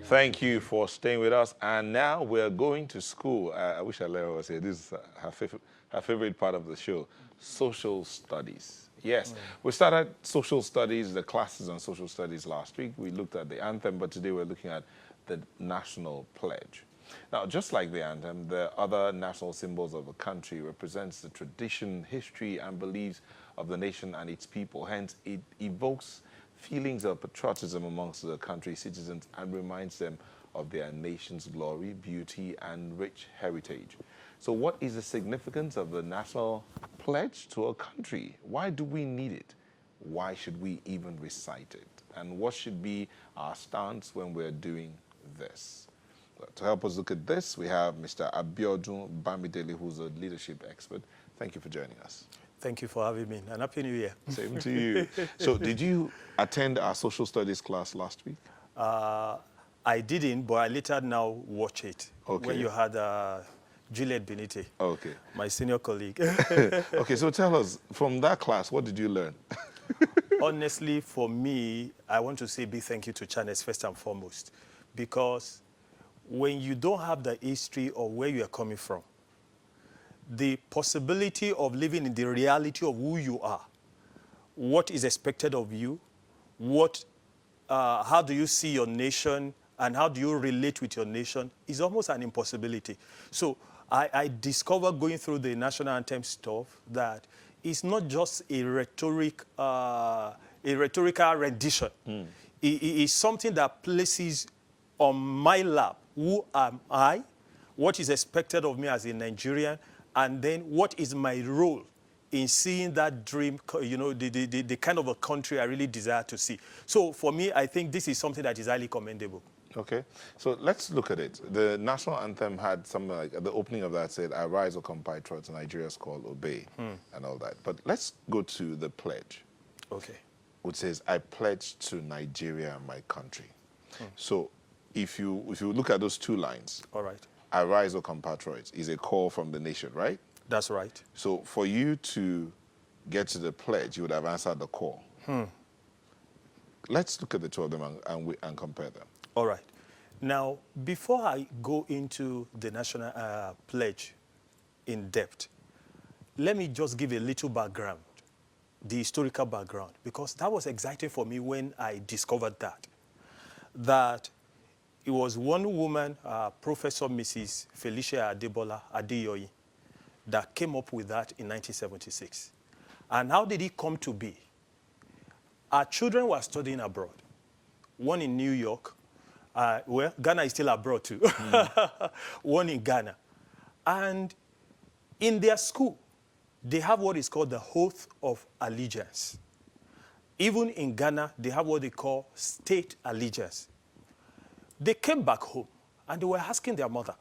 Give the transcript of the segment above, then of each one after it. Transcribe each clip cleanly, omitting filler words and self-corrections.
Thank you for staying with us. And now we're going to school. I wish Alera was here. This is her favorite part of the show, social studies. Yes, we started social studies, the classes on social studies last week. We looked at the anthem, but today we're looking at the national pledge. Now, just like the anthem, the other national symbols of a country represents the tradition, history, and beliefs of the nation and its people. Hence, it evokes feelings of patriotism amongst the country's citizens and reminds them of their nation's glory, beauty, and rich heritage. So what is the significance of the national pledge to a country? Why do we need it? Why should we even recite it? And what should be our stance when we're doing this? To help us look at this, we have Mr. Abiodun Bamidele, who's a leadership expert. Thank you for joining us. Thank you for having me, and Happy New Year. Same to you. So did you attend our social studies class last week? I didn't, but I later now watch it. Okay. When you had Juliet Benite, Okay. my senior colleague. Okay, so tell us, from that class, what did you learn? Honestly, for me, I want to say big thank you to Channels first and foremost, because when you don't have the history of where you are coming from, the possibility of living in the reality of who you are, what is expected of you, how do you see your nation, and how do you relate with your nation is almost an impossibility. So I discovered going through the national anthem stuff that it's not just a rhetorical rendition. It is something that places on my lap who am I, what is expected of me as a Nigerian, and then what is my role in seeing that dream, you know, the kind of a country I really desire to see. So for me, I think this is something that is highly commendable. Okay, so let's look at it. The national anthem had something like, at the opening of that said, "Arise, O come patriots, Nigeria's call, obey," and all that. But let's go to the pledge. Okay. Which says, "I pledge to Nigeria, my country." So if you look at those two lines, All right. "Arise, O compatriots" is a call from the nation, right? That's right. So for you to get to the pledge, you would have answered the call. Let's look at the two of them and compare them. All right. Now, before I go into the national pledge in depth, let me just give a little background, the historical background, because that was exciting for me when I discovered that it was one woman, Professor Mrs. Felicia Adebola Adeyoyi, that came up with that in 1976. And how did it come to be? Our children were studying abroad, one in New York. Well, Ghana is still abroad too. One in Ghana. And in their school, they have what is called the Oath of Allegiance. Even in Ghana, they have what they call state allegiance. They came back home and they were asking their mother,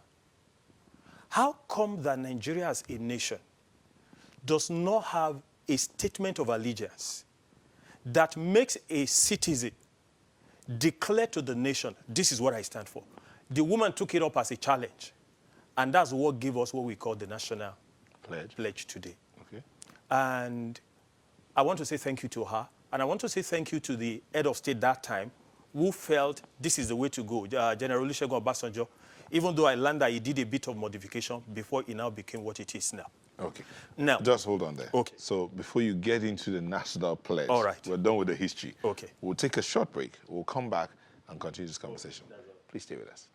how come that Nigeria as a nation does not have a statement of allegiance that makes a citizen declare to the nation, this is what I stand for? The woman took it up as a challenge. And that's what gave us what we call the national pledge today. Okay. And I want to say thank you to her. And I want to say thank you to the head of state that time, who felt this is the way to go, General Olusegun Obasanjo, even though I learned that he did a bit of modification before it now became what it is now. Okay. Now, just hold on there. Okay. So before you get into the national pledge, all right, we're done with the history. Okay. We'll take a short break. We'll come back and continue this conversation. Please stay with us.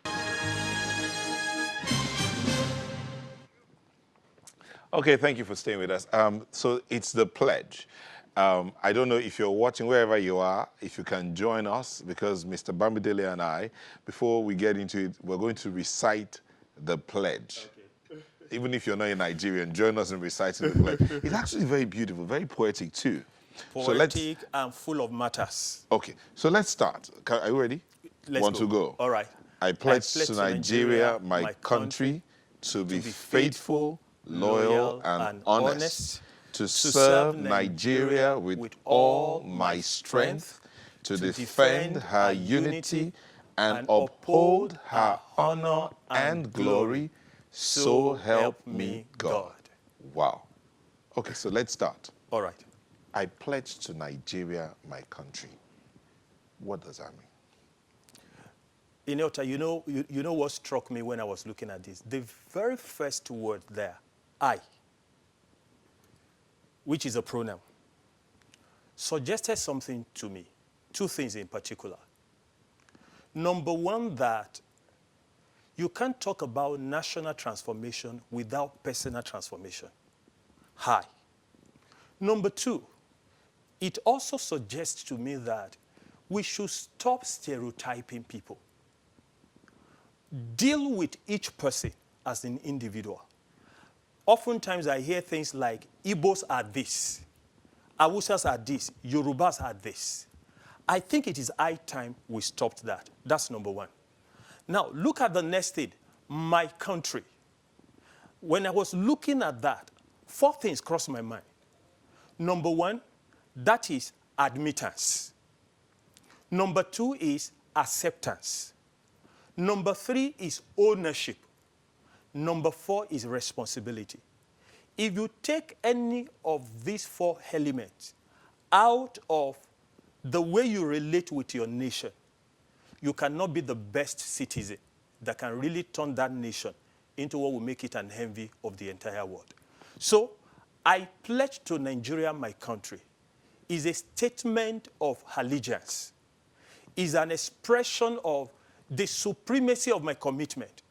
Okay, thank you for staying with us. So it's the pledge. I don't know if you're watching wherever you are, if you can join us, because Mr. Bamidele and I, before we get into it, we're going to recite the pledge. Okay. Even if you're not a Nigerian, join us in reciting the pledge. It's actually very beautiful, very poetic too. Poetic and full of matters. Okay, so let's start. Are you ready? Let's go. All right. I pledge to Nigeria, my country, to be faithful, loyal, and honest, to serve Nigeria with all my strength, to defend her unity and uphold her honor and glory, so help me God. Wow. Okay, so let's start. All right. I pledge to Nigeria, my country. What does that mean? Inota, you know what struck me when I was looking at this? The very first word there, I, which is a pronoun, suggested something to me, two things in particular. Number one, that you can't talk about national transformation without personal transformation. Hi. Number two, it also suggests to me that we should stop stereotyping people. Deal with each person as an individual. Oftentimes I hear things like, Igbos are this, Awusas are this, Yorubas are this. I think it is high time we stopped that. That's number one. Now, look at the next thing, my country. When I was looking at that, four things crossed my mind. Number one, that is admittance. Number two is acceptance. Number three is ownership. Number four is responsibility. If you take any of these four elements out of the way you relate with your nation, you cannot be the best citizen that can really turn that nation into what will make it an envy of the entire world. So I pledge to Nigeria, my country, is a statement of allegiance, is an expression of the supremacy of my commitment.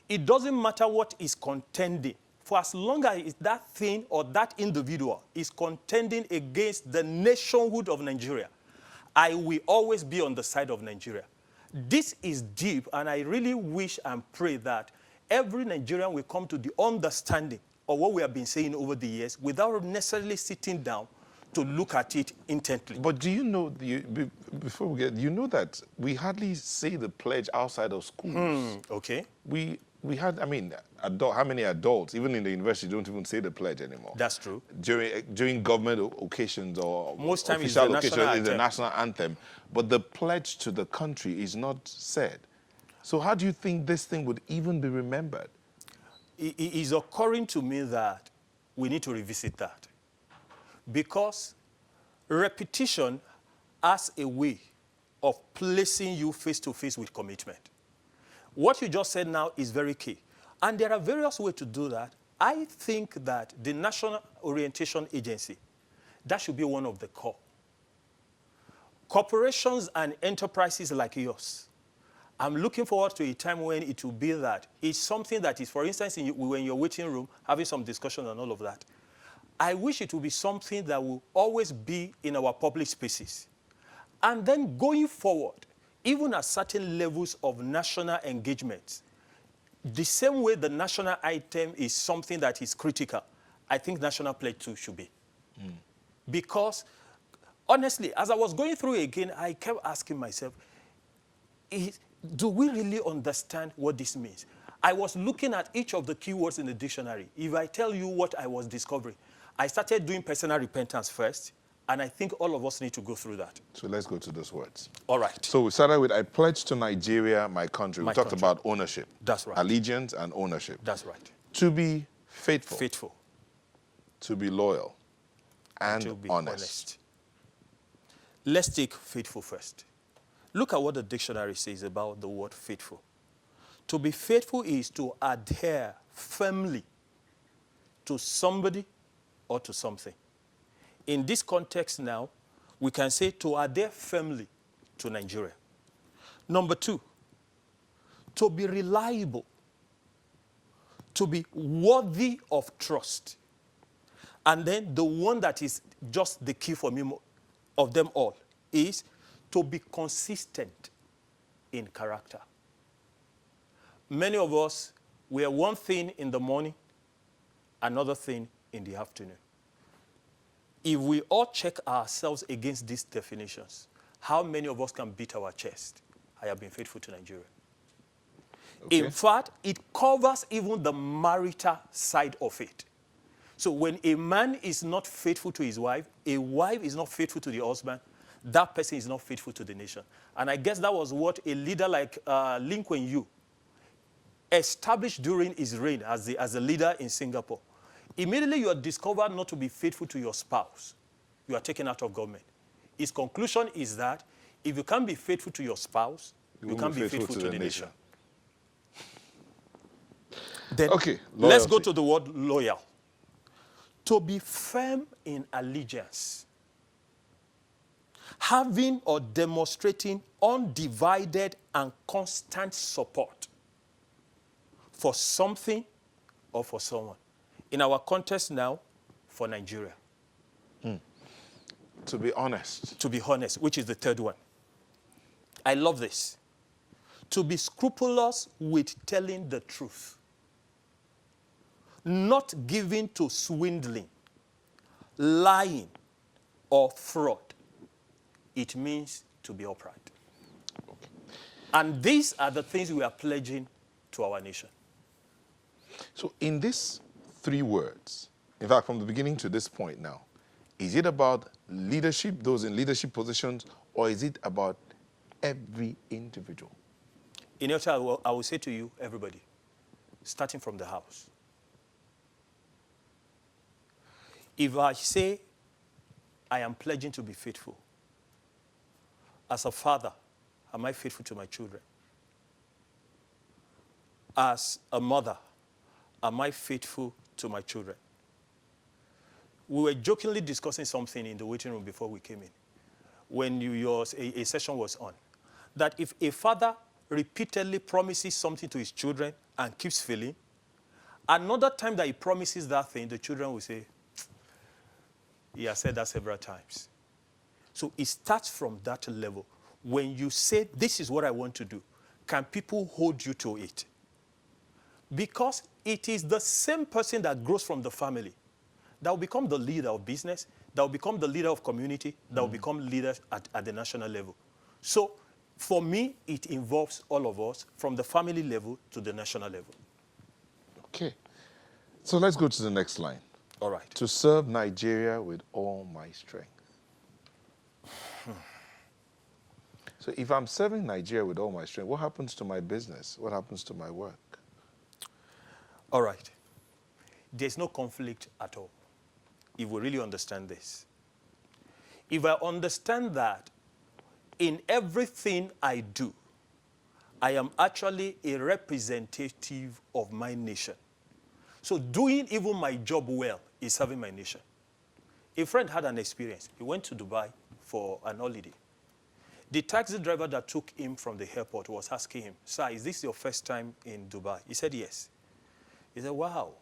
It doesn't matter what is contending, for as long as that thing or that individual is contending against the nationhood of Nigeria, I will always be on the side of Nigeria. This is deep, and I really wish and pray that every Nigerian will come to the understanding of what we have been saying over the years without necessarily sitting down to look at it intently. But do you know, before we get, you know that we hardly say the pledge outside of schools. Okay. We had, I mean, how many adults, even in the university, don't even say the pledge anymore? That's true. During government occasions or most times official it's occasions, it's the national anthem. But the pledge to the country is not said. So how do you think this thing would even be remembered? It is occurring to me that we need to revisit that. Because repetition has a way of placing you face to face with commitment. What you just said now is very key. And there are various ways to do that. I think that the National Orientation Agency, that should be one of the core. Corporations and enterprises like yours, I'm looking forward to a time when it will be that it's something that is, for instance, when you're waiting room, having some discussion and all of that. I wish it would be something that will always be in our public spaces. And then going forward, even at certain levels of national engagement, the same way the national item is something that is critical, I think national pledge too should be. Because, honestly, as I was going through again, I kept asking myself, do we really understand what this means? I was looking at each of the keywords in the dictionary. If I tell you what I was discovering, I started doing personal repentance first, and I think all of us need to go through that. So let's go to those words. All right. So we started with, I pledge to Nigeria, my country. We talked about ownership. That's right. Allegiance and ownership. That's right. To be faithful. Faithful. To be loyal. And to be honest. Let's take faithful first. Look at what the dictionary says about the word faithful. To be faithful is to adhere firmly to somebody or to something. In this context now, we can say to adhere firmly to Nigeria. Number two, to be reliable, to be worthy of trust. And then the one that is just the key for me of them all is to be consistent in character. Many of us, we are one thing in the morning, another thing in the afternoon. If we all check ourselves against these definitions, how many of us can beat our chest? I have been faithful to Nigeria. Okay. In fact, it covers even the marital side of it. So when a man is not faithful to his wife, a wife is not faithful to the husband, that person is not faithful to the nation. And I guess that was what a leader like Lee Kuan Yew established during his reign as a leader in Singapore. Immediately you are discovered not to be faithful to your spouse, you are taken out of government. His conclusion is that if you can't be faithful to your spouse, you can't be faithful to the nation. Then Okay, let's go loyalty. to the word loyal. To be firm in allegiance, having or demonstrating undivided and constant support for something or for someone. In our context now, for Nigeria. To be honest. To be honest, which is the third one. I love this. To be scrupulous with telling the truth. Not given to swindling, lying, or fraud. It means to be upright. Okay. And these are the things we are pledging to our nation. So in these 3 words, in fact, from the beginning to this point now, is it about leadership, those in leadership positions, or is it about every individual? In your I will say to you, everybody, starting from the house. If I say I am pledging to be faithful, as a father, am I faithful to my children? As a mother, am I faithful to my children? We were jokingly discussing something in the waiting room before we came in, when a session was on, that if a father repeatedly promises something to his children and keeps failing, another time that he promises that thing, the children will say, he has said that several times. So it starts from that level. When you say, this is what I want to do, can people hold you to it? Because it is the same person that grows from the family that will become the leader of business, that will become the leader of community, that will become leaders at the national level. So for me, it involves all of us from the family level to the national level. Okay. So let's go to the next line. All right. To serve Nigeria with all my strength. So if I'm serving Nigeria with all my strength, what happens to my business? What happens to my work? All right. There's no conflict at all, if we really understand this. If I understand that in everything I do, I am actually a representative of my nation. So doing even my job well is serving my nation. A friend had an experience. He went to Dubai for an holiday. The taxi driver that took him from the airport was asking him, "Sir, is this your first time in Dubai?" He said, "Yes." He said, "Wow,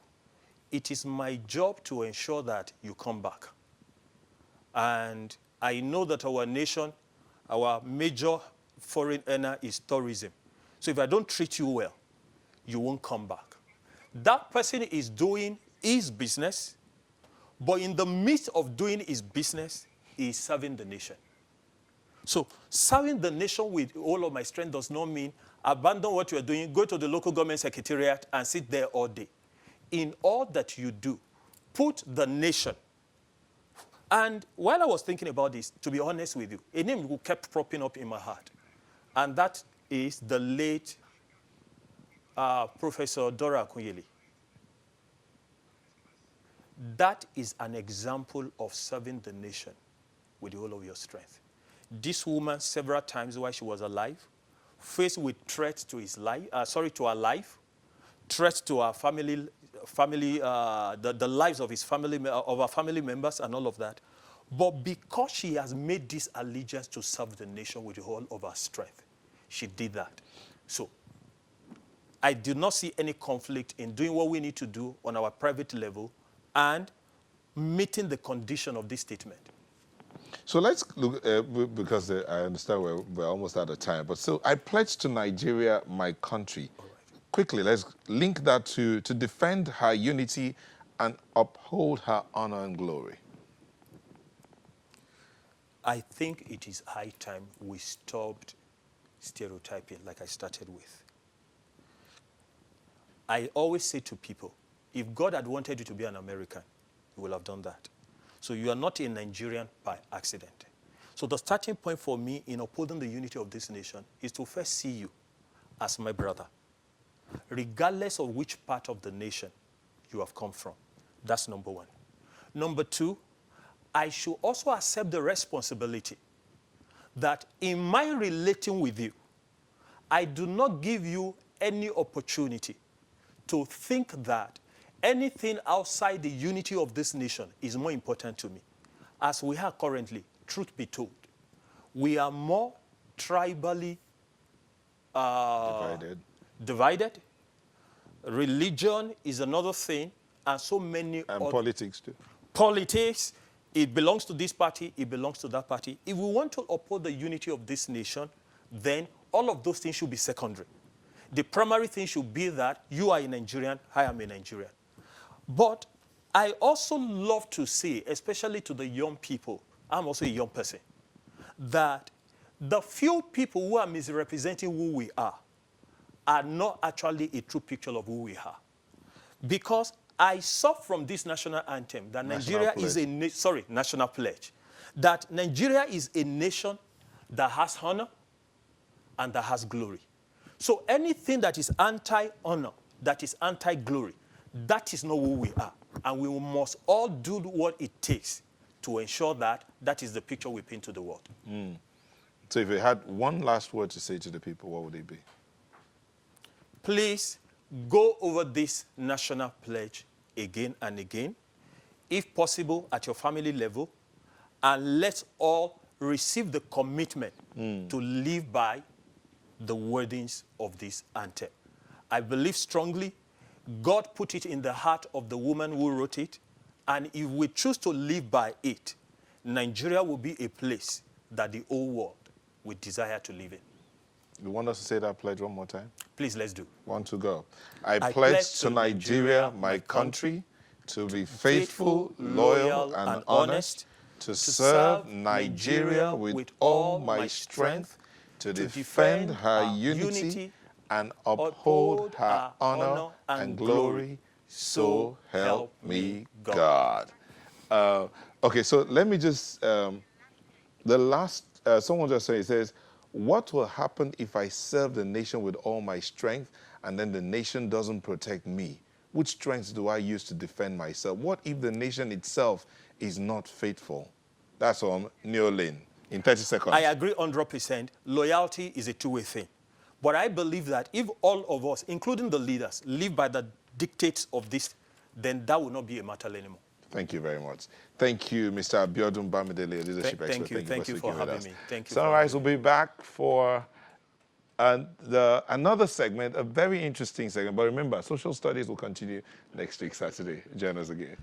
it is my job to ensure that you come back. And I know that our nation, our major foreign earner is tourism. So if I don't treat you well, you won't come back." That person is doing his business, but in the midst of doing his business, he is serving the nation. So serving the nation with all of my strength does not mean abandon what you are doing, go to the local government secretariat and sit there all day. In all that you do, put the nation. And while I was thinking about this, to be honest with you, a name who kept propping up in my heart, and that is the late Professor Dora Akunyili. That is an example of serving the nation with the whole of your strength. This woman, several times while she was alive, faced with threats to to her life, threats to her family, the lives of her family members, and all of that. But because she has made this allegiance to serve the nation with the whole of her strength, she did that. So I do not see any conflict in doing what we need to do on our private level and meeting the condition of this statement. So let's look, because I understand we're almost out of time, but still, I pledge to Nigeria, my country. All right. Quickly, let's link that to defend her unity and uphold her honor and glory. I think it is high time we stopped stereotyping like I started with. I always say to people, if God had wanted you to be an American, he will have done that. So you are not a Nigerian by accident. So the starting point for me in upholding the unity of this nation is to first see you as my brother, regardless of which part of the nation you have come from. That's number one. Number two, I should also accept the responsibility that in my relating with you, I do not give you any opportunity to think that anything outside the unity of this nation is more important to me. As we are currently, truth be told, we are more tribally divided. Religion is another thing, and so many And politics too. Politics, it belongs to this party, it belongs to that party. If we want to uphold the unity of this nation, then all of those things should be secondary. The primary thing should be that you are a Nigerian, I am a Nigerian. But I also love to say, especially to the young people, I'm also a young person, that the few people who are misrepresenting who we are not actually a true picture of who we are. Because I saw from this national anthem that Nigeria is a national pledge, that Nigeria is a nation that has honor and that has glory. So anything that is anti-honor, that is anti-glory, that is not who we are. And we must all do what it takes to ensure that that is the picture we paint to the world. So if you had one last word to say to the people, what would it be? Please go over this national pledge again and again, if possible at your family level, and let's all receive the commitment to live by the wordings of this anthem. I believe strongly God put it in the heart of the woman who wrote it, and if we choose to live by it, Nigeria will be a place that the whole world would desire to live in. You want us to say that pledge one more time? Please, let's do. 1, 2, go. I pledge to Nigeria, my country, to be faithful, loyal, and honest, to serve Nigeria with all my strength, to defend her unity, and uphold her honor and glory. So help me God. Okay, so let me just, the last, someone just said, it says, what will happen if I serve the nation with all my strength and then the nation doesn't protect me? Which strengths do I use to defend myself? What if the nation itself is not faithful? That's on Neolane in 30 seconds. I agree 100%. Loyalty is a two-way thing. But I believe that if all of us, including the leaders, live by the dictates of this, then that will not be a matter anymore. Thank you very much. Thank you, Mr. Abiodun Bamidele, leadership expert. Thank you for having me. Thank you. Sunrise will be back for another segment, a very interesting segment. But remember, social studies will continue next week, Saturday. Join us again.